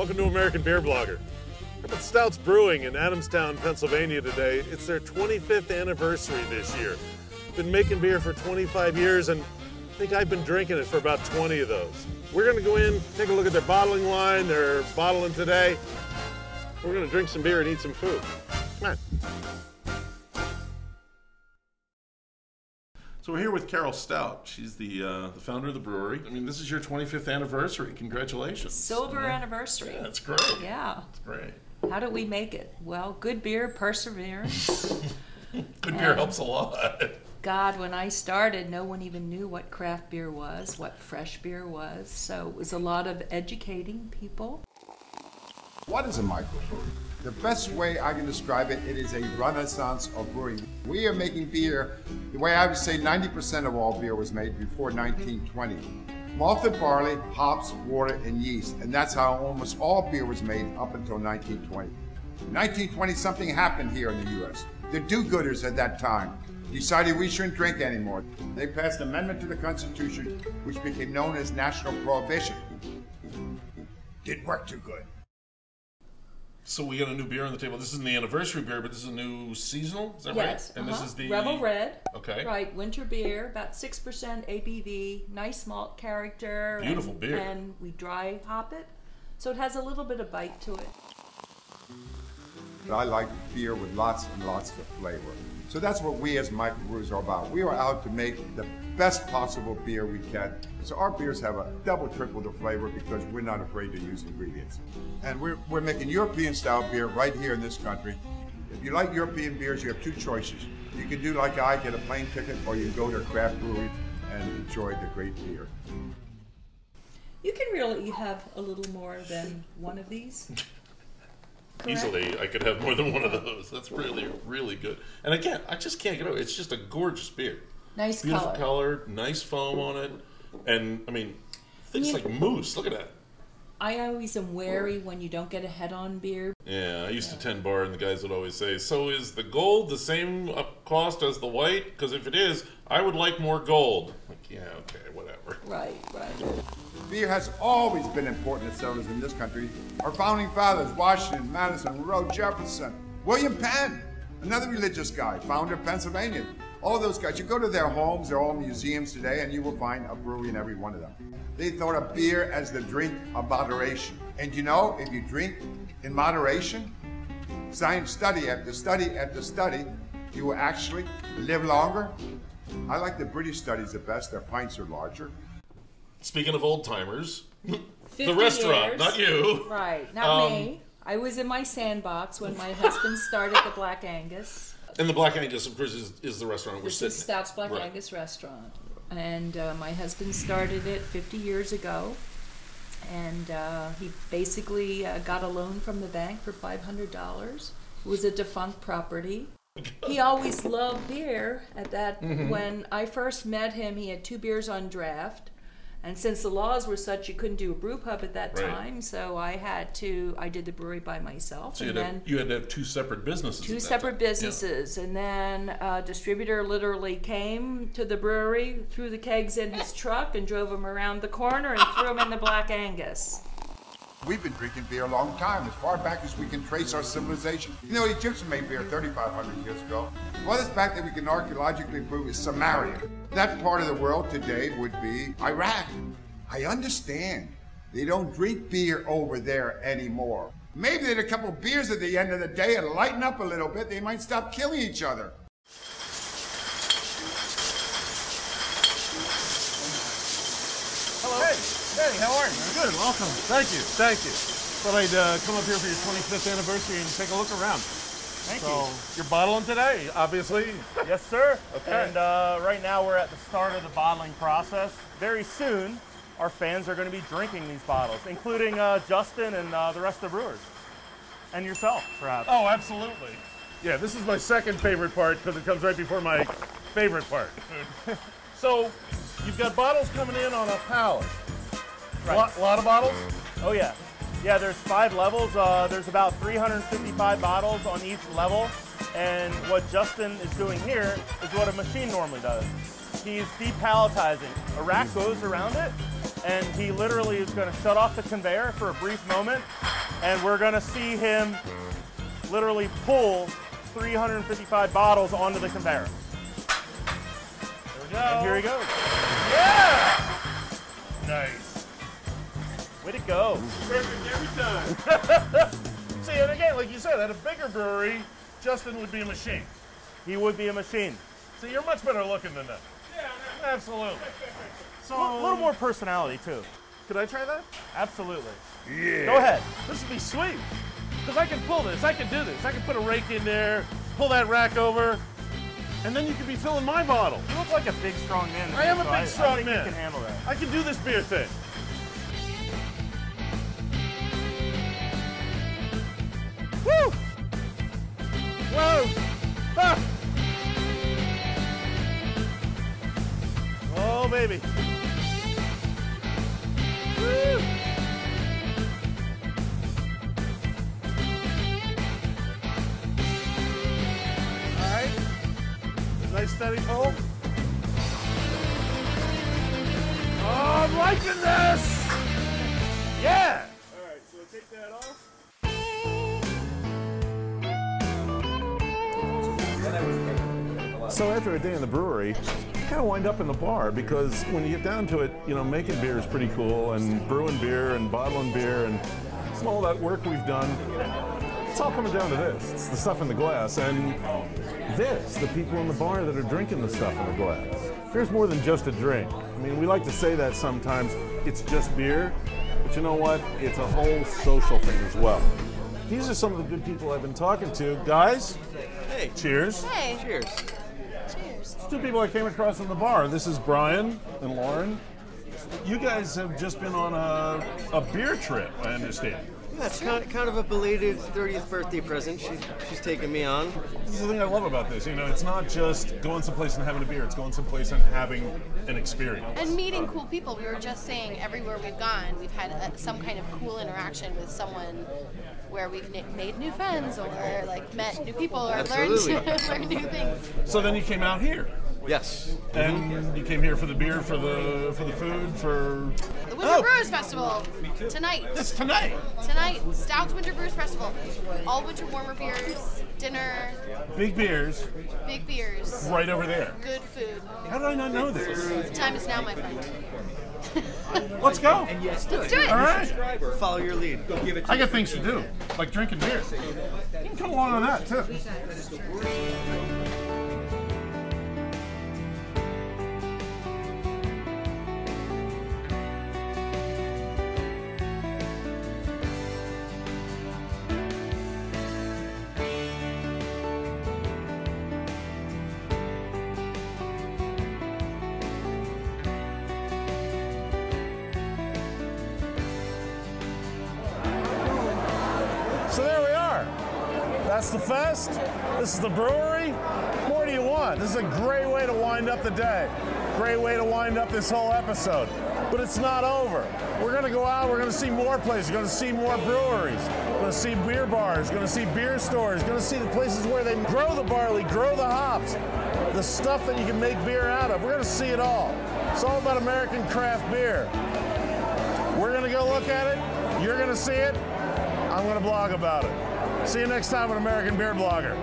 Welcome to American Beer Blogger. I'm at Stouts Brewing in Adamstown, Pennsylvania today. It's their 25th anniversary this year. Been making beer for 25 years, and I think I've been drinking it for about 20 of those. We're gonna go in, take a look at their bottling line. They're bottling today. We're gonna drink some beer and eat some food. Come on. So we're here with Carol Stout. She's the founder of the brewery. I mean, this is your 25th anniversary. Congratulations. Silver anniversary. Yeah, that's great. Yeah. That's great. How did we make it? Well, good beer, perseverance. Good beer helps a lot. God, when I started, no one even knew what craft beer was, what fresh beer was. So it was a lot of educating people. What is a microbrewery? The best way I can describe it, it is a renaissance of brewing. We are making beer the way I would say 90% of all beer was made before 1920. Malted barley, hops, water, and yeast. And that's how almost all beer was made up until 1920. In 1920, something happened here in the U.S. The do-gooders at that time decided we shouldn't drink anymore. They passed an amendment to the Constitution, which became known as National Prohibition. Didn't work too good. So we got a new beer on the table. This isn't the anniversary beer, but this is a new seasonal. Is that Yes, right? And this is the Rebel Red. Okay. Right, winter beer, about 6% ABV, nice malt character. Beautiful beer. And we dry hop it, so it has a little bit of bite to it. But I like beer with lots and lots of flavor. So that's what we as microbrewers are about. We are out to make the best possible beer we can. So our beers have a double, triple the flavor because we're not afraid to use ingredients. And we're making European style beer right here in this country. If you like European beers, you have two choices. You can do like I, get a plane ticket, or you can go to a craft brewery and enjoy the great beer. You can really have a little more than one of these. Correct? Easily, I could have more than one of those. That's really, really good. And again, I just can't get over it. It's just a gorgeous beer. Nice Beautiful color. color, nice foam on it. And, I mean, things like mousse. Look at that. I always am wary when you don't get a head-on beer. Yeah, I used to tend bar, and the guys would always say, so is the gold the same cost as the white? Because if it is, I would like more gold. Like, yeah, okay, whatever. Right. Beer has always been important to settlers in this country. Our founding fathers, Washington, Madison, Monroe, Jefferson, William Penn, another religious guy, founder of Pennsylvania. All those guys, you go to their homes, they're all museums today, and you will find a brewery in every one of them. They thought of beer as the drink of moderation. And you know, if you drink in moderation, science study after study after study, you will actually live longer. I like the British studies the best, their pints are larger. Speaking of old timers, the 50 restaurant, years. not you. Right, not me. I was in my sandbox when my husband started the Black Angus. And the Black Angus, of course, is the restaurant we're This sitting is Stouts Black Right. Angus restaurant. And my husband started it 50 years ago. And he basically got a loan from the bank for $500. It was a defunct property. He always loved beer. When I first met him, he had 2 beers on draft. And since the laws were such, you couldn't do a brew pub at that Right. time, so I did the brewery by myself. So and then you had to have 2 separate businesses. two at that separate time. businesses, and then a distributor literally came to the brewery, threw the kegs in his truck, and drove them around the corner and threw them in the Black Angus. We've been drinking beer a long time, as far back as we can trace our civilization. You know, the Egyptians made beer 3,500 years ago. The farthest back that we can archaeologically prove is Samaria. That part of the world today would be Iraq. I understand. They don't drink beer over there anymore. Maybe they had a couple beers at the end of the day and lighten up a little bit. They might stop killing each other. Hello. Hey, how are you? Good, welcome. Thank you. Thought I'd come up here for your 25th anniversary and take a look around. Thank So, you're bottling today, obviously. you. Yes, sir. Okay. And right now we're at the start of the bottling process. Very soon, our fans are going to be drinking these bottles, including Justin and the rest of the brewers. And yourself, perhaps. Oh, absolutely. Yeah, this is my second favorite part because it comes right before my favorite part. So, you've got bottles coming in on a pallet. Right. Lot of bottles? Oh, yeah. Yeah, there's 5 levels. There's about 355 bottles on each level. And what Justin is doing here is what a machine normally does. He's depalletizing. A rack goes around it, and he literally is going to shut off the conveyor for a brief moment, and we're going to see him literally pull 355 bottles onto the conveyor. There we go. And here he goes. Yeah! Nice. Way to go. Perfect every time. See, and again, like you said, at a bigger brewery, Justin would be a machine. He would be a machine. So you're much better looking than that. Yeah, absolutely. So A little more personality, too. Could I try that? Absolutely. Yeah. Go ahead. This would be sweet. Because I can pull this. I can do this. I can put a rake in there, pull that rack over, and then you could be filling my bottle. You look like a big, strong man. I am a so big, strong I think man. You can handle that. I can do this beer thing. Woo! Whoa! Ah! Oh, baby. Woo! All right. Nice steady pull. Oh, I'm liking this! Yeah! All right, so take that off. So after a day in the brewery, you kind of wind up in the bar because when you get down to it, you know, making beer is pretty cool, and brewing beer and bottling beer and all that work we've done, it's all coming down to this. It's the stuff in the glass, and this, the people in the bar that are drinking the stuff in the glass. Beer's more than just a drink. I mean, we like to say that sometimes, it's just beer, but you know what? It's a whole social thing as well. These are some of the good people I've been talking to. Guys, hey, cheers. Hey. Cheers. Cheers. Two people I came across in the bar. This is Brian and Lauren. You guys have just been on a beer trip, I understand. Yeah, it's kind of a belated 30th birthday present she's taking me on. This is the thing I love about this. You know, it's not just going someplace and having a beer. It's going someplace and having an experience. And meeting cool people. We were just saying everywhere we've gone, we've had some kind of cool interaction with someone where we've made new friends or like met new people or Absolutely. learned new things. So then you came out here. Yes. And you came here for the beer, for the food, for... The Winter Brewers Festival tonight. It's tonight. Tonight, Stouts Winter Brewers Festival. All winter warmer beers, dinner, Big beers big beers, right over there. good food. How did I not know this? The time is now, my friend. Let's go. Let's do it. All right. Follow your lead. I got things to do, like drinking beer. You can come along on that, too. So there we are. That's the fest. This is the brewery. What more do you want? This is a great way to wind up the day. Great way to wind up this whole episode. But it's not over. We're going to go out. We're going to see more places. We're going to see more breweries. We're going to see beer bars. We're going to see beer stores. We're going to see the places where they grow the barley, grow the hops, the stuff that you can make beer out of. We're going to see it all. It's all about American craft beer. We're going to go look at it. You're going to see it. I'm going to blog about it. See you next time on American Beer Blogger.